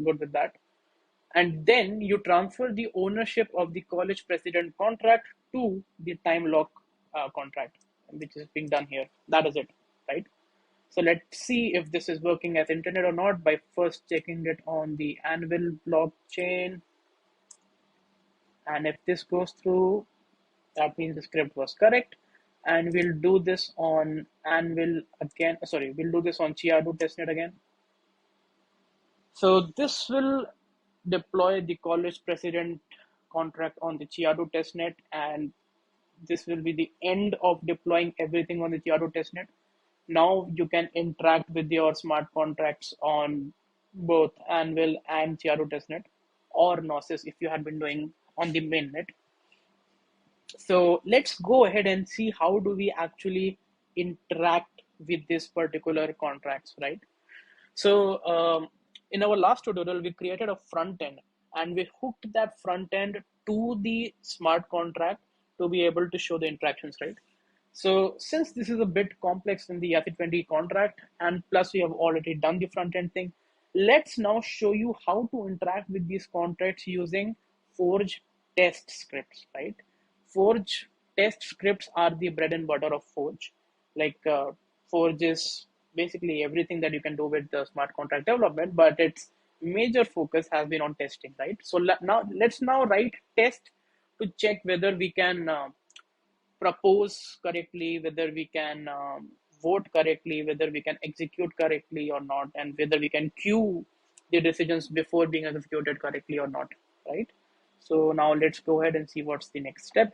good with that. And then you transfer the ownership of the college president contract to the time lock contract. which is being done here. That is it, right? So let's see if this is working as intended or not by first checking it on the Anvil blockchain. And if this goes through, that means the script was correct. And we'll do this on Anvil again. Sorry, we'll do this on Chiado testnet again. So this will deploy the college president contract on the Chiado testnet, and this will be the end of deploying everything on the Chiado testnet. Now you can interact with your smart contracts on both Anvil and Chiado testnet, or Gnosis if you had been doing on the mainnet. So let's go ahead and see how do we actually interact with this particular contracts, right? So in our last tutorial, we created a front end and we hooked that front end to the smart contract to be able to show the interactions, right? So since this is a bit complex in the ERC20 contract, and plus we have already done the front end thing, let's now show you how to interact with these contracts using Forge test scripts, right? Forge test scripts are the bread and butter of Forge. Like Forge is basically everything that you can do with the smart contract development, but its major focus has been on testing, right? So now let's now write test to check whether we can propose correctly, whether we can vote correctly, whether we can execute correctly or not, and whether we can queue the decisions before being executed correctly or not, right? So now let's go ahead and see what's the next step.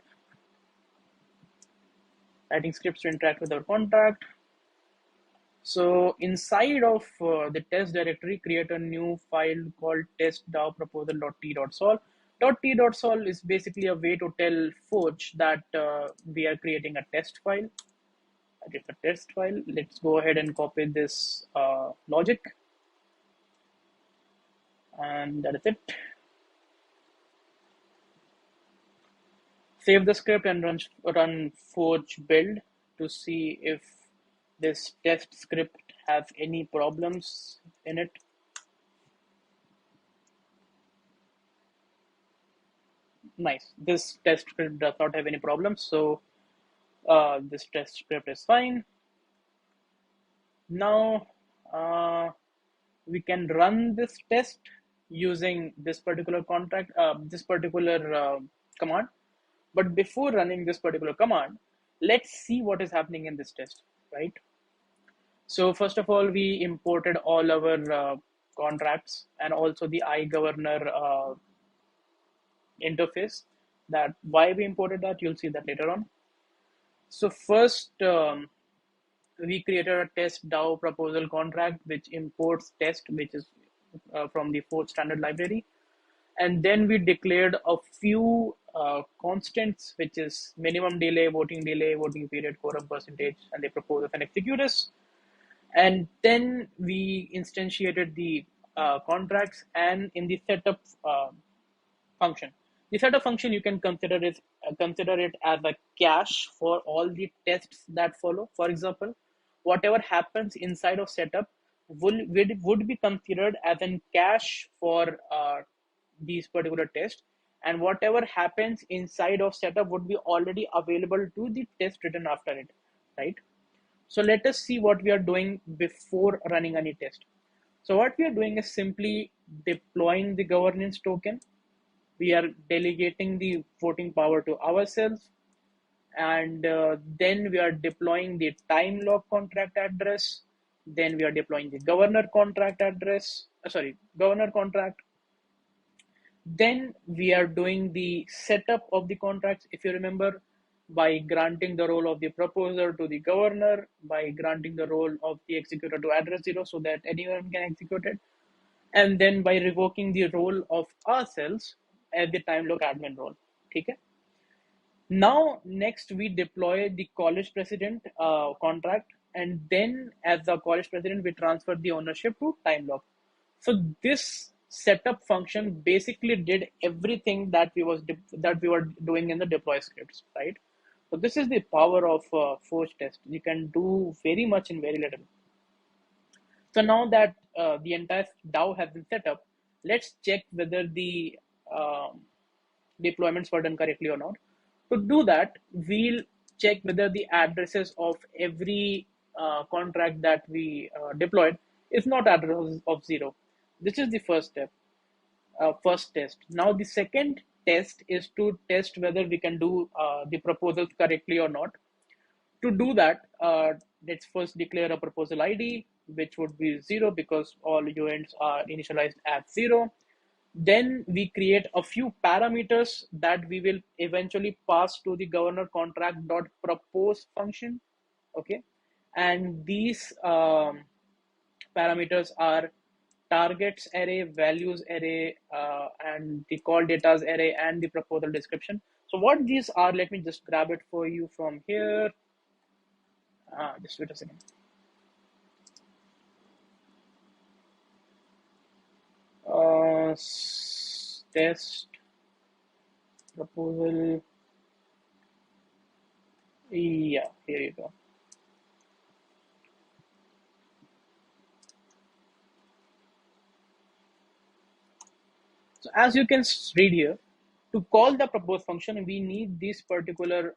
Writing scripts to interact with our contract. So inside of the test directory, create a new file called test.dao proposal.t.sol. .t.sol is basically a way to tell Forge that we are creating a test file. It's a test file. Let's go ahead and copy this logic. And that is it. Save the script and run Forge build to see if this test script has any problems in it. Nice. This test script does not have any problems, so this test script is fine. Now we can run this test using this particular contract, this particular command. But before running this particular command, let's see what is happening in this test, right? So first of all, we imported all our contracts and also the iGovernor interface. That why we imported that, you'll see that later on. So first, we created a test DAO proposal contract which imports test, which is from the Forge standard library. And then we declared a few constants, which is minimum delay, voting period, quorum percentage, and the proposers and executors. And then we instantiated the contracts, and in the setup function. The setup function, you can consider it as a cache for all the tests that follow. For example, whatever happens inside of setup would be considered as a cache for these particular tests, and whatever happens inside of setup would be already available to the test written after it, right? So let us see what we are doing before running any test. So what we are doing is simply deploying the governance token. We are delegating the voting power to ourselves, and then we are deploying the time lock contract address. Then we are deploying the governor contract address, governor contract. Then we are doing the setup of the contracts, if you remember, by granting the role of the proposer to the governor, by granting the role of the executor to address 0 so that anyone can execute it, and then by revoking the role of ourselves as the time lock admin role. Okay. Now, next we deploy the college president contract, and then as the college president, we transfer the ownership to time lock. So this setup function basically did everything that we were doing in the deploy scripts, right? So this is the power of Forge test. You can do very much in very little. So now that the entire DAO has been set up, let's check whether the deployments were done correctly or not. To do that, we'll check whether the addresses of every contract that we deployed is not address of zero. This is the first step, first test. Now the second test is to test whether we can do the proposals correctly or not. To do that, let's first declare a proposal ID, which would be zero because all events are initialized at zero. Then we create a few parameters that we will eventually pass to the governor contract dot propose function. Okay, and these parameters are targets array, values array, and the call datas array, and the proposal description. So what these are, let me just grab it for you from here. Just wait a second. Test proposal. Yeah, here you go. So as you can read here, to call the propose function, we need these particular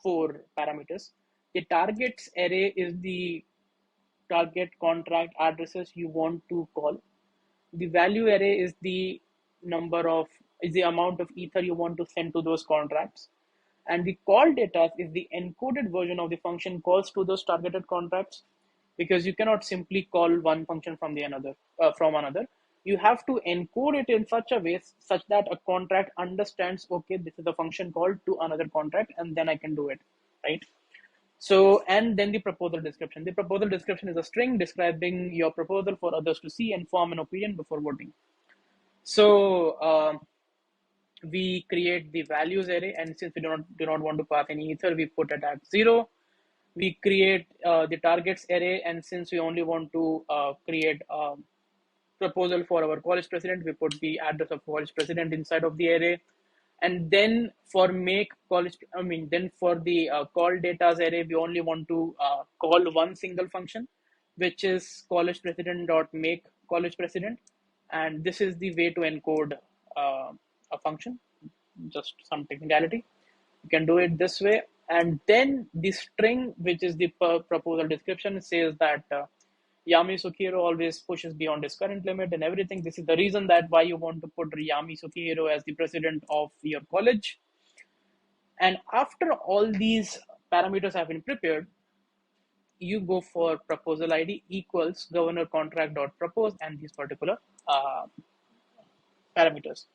four parameters. The targets array is the target contract addresses you want to call. The value array is the amount of ether you want to send to those contracts. And the call data is the encoded version of the function calls to those targeted contracts, because you cannot simply call one function from the another from another. You have to encode it in such a way such that a contract understands, okay, this is a function called to another contract, and then I can do it, right? So, and then the proposal description. The proposal description is a string describing your proposal for others to see and form an opinion before voting. So, we create the values array, and since we do not want to pass any ether, we put it at zero. We create the targets array, and since we only want to create a proposal for our college president, we put the address of college president inside of the array. And then for make college, then for the call data array, we only want to call one single function, which is college president dot make college president. And this is the way to encode a function, just some technicality. You can do it this way. And then the string, which is the proposal description, says that Yami Sukihiro always pushes beyond his current limit and everything. This is the reason that why you want to put Yami Sukihiro as the president of your college. And after all these parameters have been prepared, you go for proposal ID equals governor contract dot propose and these particular parameters.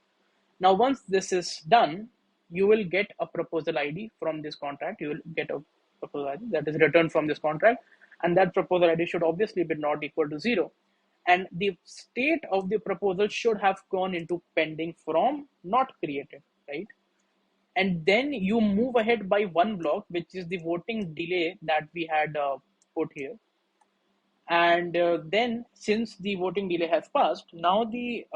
Now, once this is done, you will get a proposal ID from this contract. You will get a proposal ID that is returned from this contract, and that proposal ID should obviously be not equal to zero. And the state of the proposal should have gone into pending from not created, right? And then you move ahead by one block, which is the voting delay that we had put here. And then, since the voting delay has passed, now the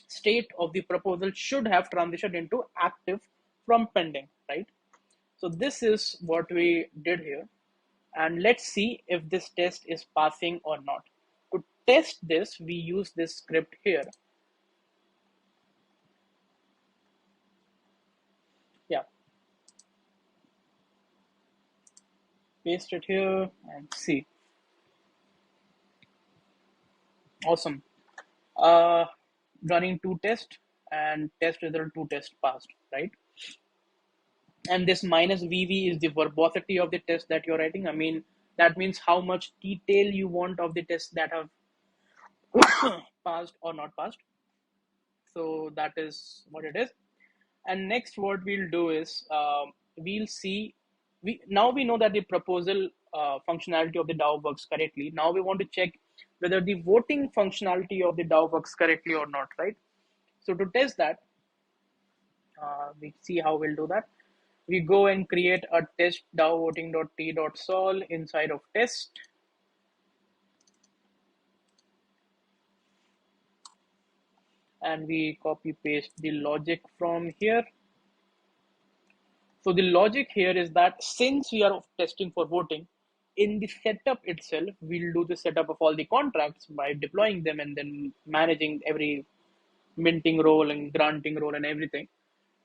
state of the proposal should have transitioned into active from pending, right? So this is what we did here. And let's see if this test is passing or not. To test this, we use this script here. Yeah. Paste it here and see. Awesome. Running two tests and test result two test passed, right? And this minus VV is the verbosity of the test that you're writing. I mean, that means how much detail you want of the tests that have passed or not passed. So that is what it is. And next, what we'll do is we'll see. We know that the proposal functionality of the DAO works correctly. Now we want to check whether the voting functionality of the DAO works correctly or not, right? So to test that, we see how we'll do that. We go and create a test DAO voting.t.sol inside of test. And we copy paste the logic from here. So the logic here is that since we are testing for voting, in the setup itself, we'll do the setup of all the contracts by deploying them and then managing every minting role and granting role and everything.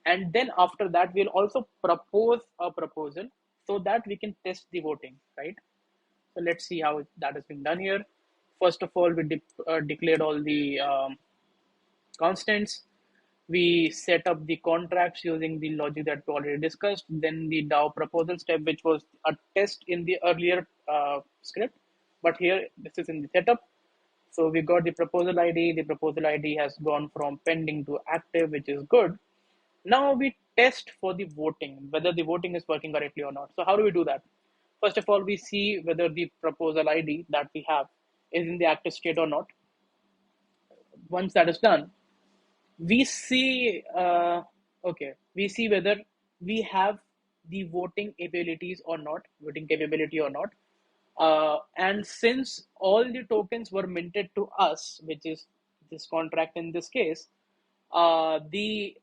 And then after that, we'll also propose a proposal so that we can test the voting, right? So let's see how that has been done here. First of all, we declared all the constants. We set up the contracts using the logic that we already discussed. Then the DAO proposal step, which was a test in the earlier script, but here this is in the setup. So we got the proposal ID. The proposal ID has gone from pending to active, which is good. Now we test for the voting, whether the voting is working correctly or not. So how do we do that? First of all, we see whether the proposal ID that we have is in the active state or not. Once that is done, we see we see whether we have the voting abilities or not, voting capability or not. And since all the tokens were minted to us, which is this contract in this case, the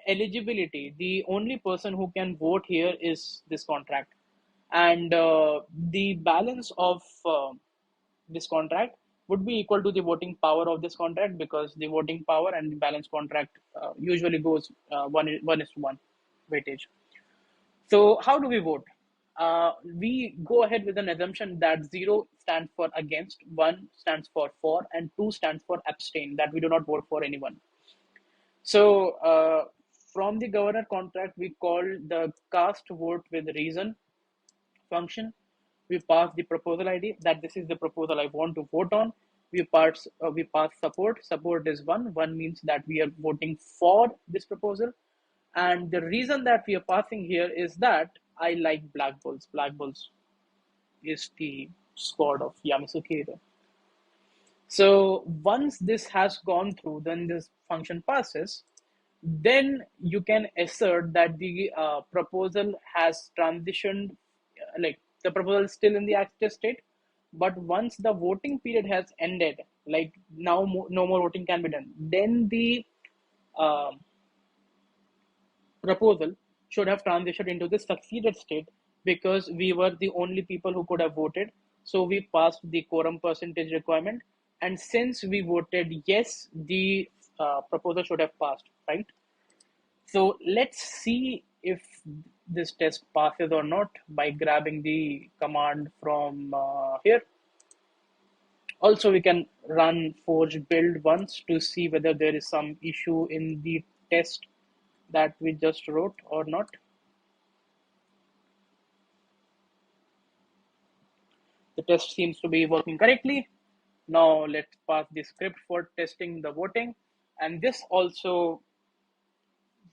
eligibility, the only person who can vote here is this contract. And the balance of this contract would be equal to the voting power of this contract, because the voting power and the balance contract usually goes one is to one weightage. So how do we vote? We go ahead with an assumption that 0 stands for against, 1 stands for, and 2 stands for abstain, that we do not vote for anyone. So from the governor contract, we call the cast vote with reason function. We pass the proposal ID, that this is the proposal I want to vote on. We pass support. Support is 1. 1 means that we are voting for this proposal. And the reason that we are passing here is that I like Black Bulls. Black Bulls is the squad of Yamasuke. So once this has gone through, then this function passes. Then you can assert that the proposal has transitioned, like the proposal is still in the active state, but once the voting period has ended, like now no more voting can be done, then the uh, proposal should have transitioned into the succeeded state, because we were the only people who could have voted. So we passed the quorum percentage requirement. And since we voted yes, the proposal should have passed, right? So let's see if this test passes or not by grabbing the command from here. Also, we can run forge build once to see whether there is some issue in the test that we just wrote or not. The test seems to be working correctly. Now let's pass the script for testing the voting. And this also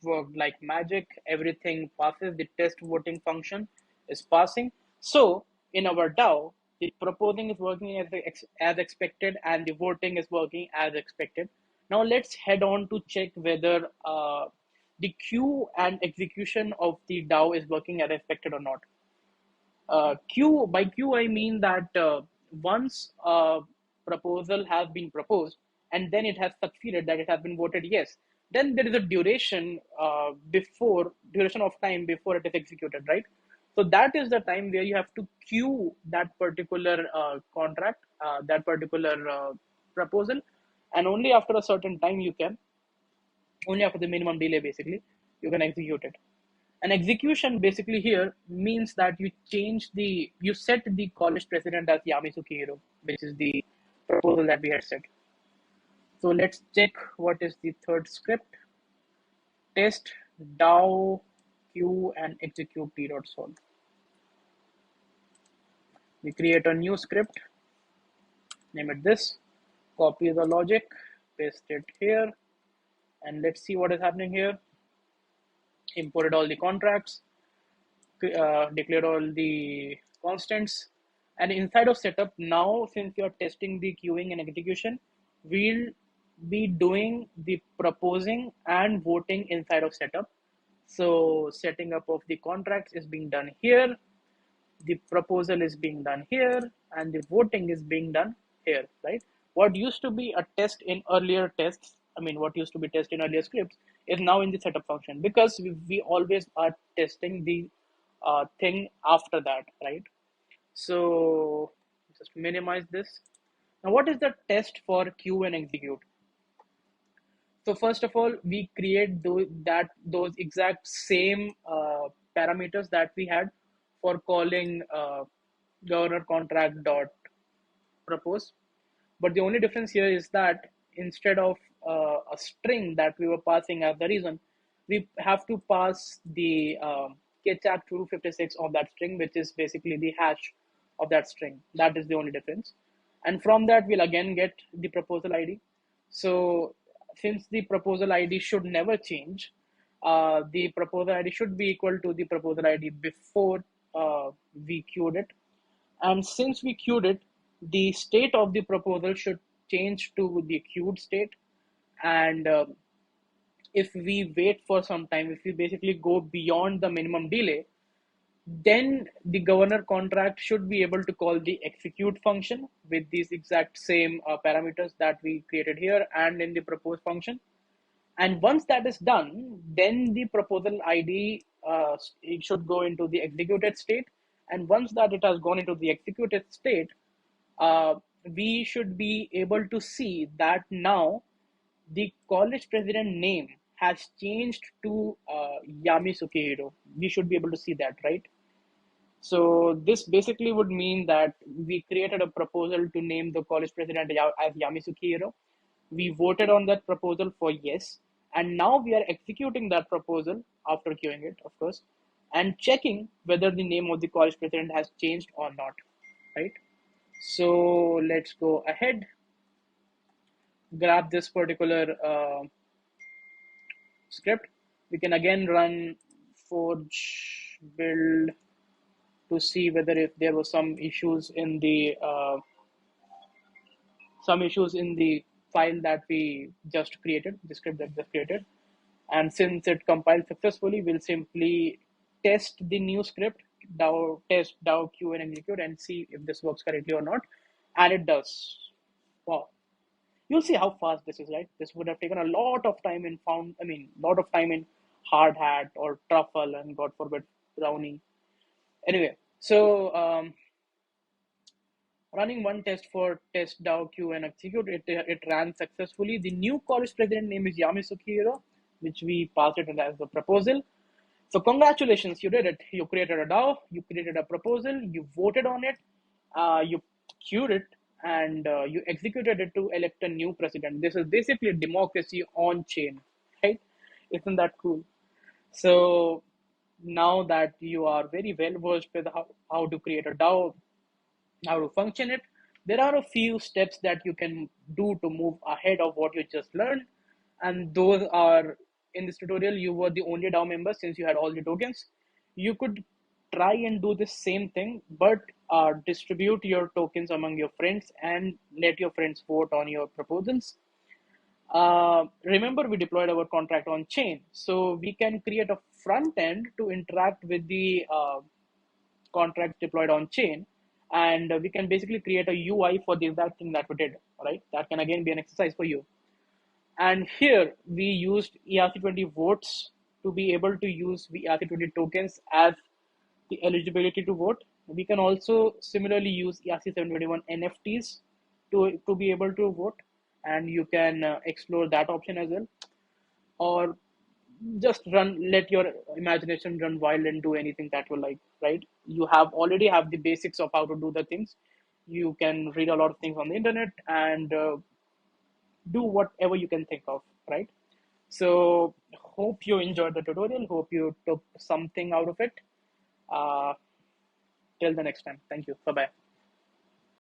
worked like magic. Everything passes. The test voting function is passing. So in our DAO, the proposing is working as expected, and the voting is working as expected. Now let's head on to check whether the queue and execution of the DAO is working as expected or not. Queue I mean that once a proposal has been proposed and then it has succeeded, that it has been voted yes, then there is a duration of time before it is executed, right? So that is the time where you have to queue that particular contract, that particular proposal, and only after a certain time only after the minimum delay basically, you can execute it. An execution basically here means that you set the college president as Yami Sukihiro, which is the proposal that we had set. So let's check what is the third script. Test DAO queue and execute t.sol. We create a new script, name it this, copy the logic, paste it here, and let's see what is happening here. Imported all the contracts, declared all the constants, and inside of setup now, since you're testing the queuing and execution, we'll be doing the proposing and voting inside of setup. So setting up of the contracts is being done here, the proposal is being done here, and the voting is being done here, right? What used to be a test in earlier tests, what used to be test in earlier scripts, is now in the setup function, because we always are testing the thing after that, right? So just minimize this. Now, what is the test for queue and execute? So first of all, we create those exact same parameters that we had for calling governor contract dot propose. But the only difference here is that instead of a string that we were passing as the reason, we have to pass the ketchup 256 of that string, which is basically the hash of that string. That is the only difference. And from that, we'll again get the proposal ID. So since the proposal ID should never change, the proposal ID should be equal to the proposal ID before we queued it. And since we queued it, the state of the proposal should change to the queued state. And if we wait for some time, if we basically go beyond the minimum delay, then the governor contract should be able to call the execute function with these exact same parameters that we created here and in the propose function. And once that is done, then the proposal ID it should go into the executed state. And once that it has gone into the executed state, uh, we should be able to see that now the college president name has changed to Yami Sukihiro. We should be able to see that, right? So this basically would mean that we created a proposal to name the college president as Yami Sukihiro. We voted on that proposal for yes, and now we are executing that proposal after queuing it, of course, and checking whether the name of the college president has changed or not, right? So let's go ahead, grab this particular script. We can again run forge build to see whether if there were some issues in the file that we just created, the script that we just created. And since it compiled successfully, we'll simply test the new script, DAO test, DAO queue and execute, and see if this works correctly or not. And it does. Wow. You'll see how fast this is, right? This would have taken a lot of time lot of time in hard hat or truffle and God forbid brownie. Anyway, so running one test for test DAO queue and execute, it ran successfully. The new college president name is Yami Sukihiro, which we passed it as the proposal. So congratulations, you did it. You created a DAO, you created a proposal, you voted on it, you queued it, and you executed it to elect a new president. This is basically democracy on chain, right? Isn't that cool? So now that you are very well versed with how to create a DAO, how to function it, there are a few steps that you can do to move ahead of what you just learned. And those are, in this tutorial, you were the only DAO member since you had all the tokens. You could try and do the same thing, but distribute your tokens among your friends and let your friends vote on your proposals. Remember, we deployed our contract on chain, so we can create a front end to interact with the contracts deployed on chain, and we can basically create a UI for the exact thing that we did, right? That can again be an exercise for you. And here we used ERC20 votes to be able to use the ERC20 tokens as the eligibility to vote. We can also similarly use ERC721 NFTs to be able to vote, and you can explore that option as well. Or just let your imagination run wild and do anything that you like, right? You have already have the basics of how to do the things. You can read a lot of things on the internet and do whatever you can think of, right? So hope you enjoyed the tutorial, hope you took something out of it. uh, Till the next time, thank you, bye bye.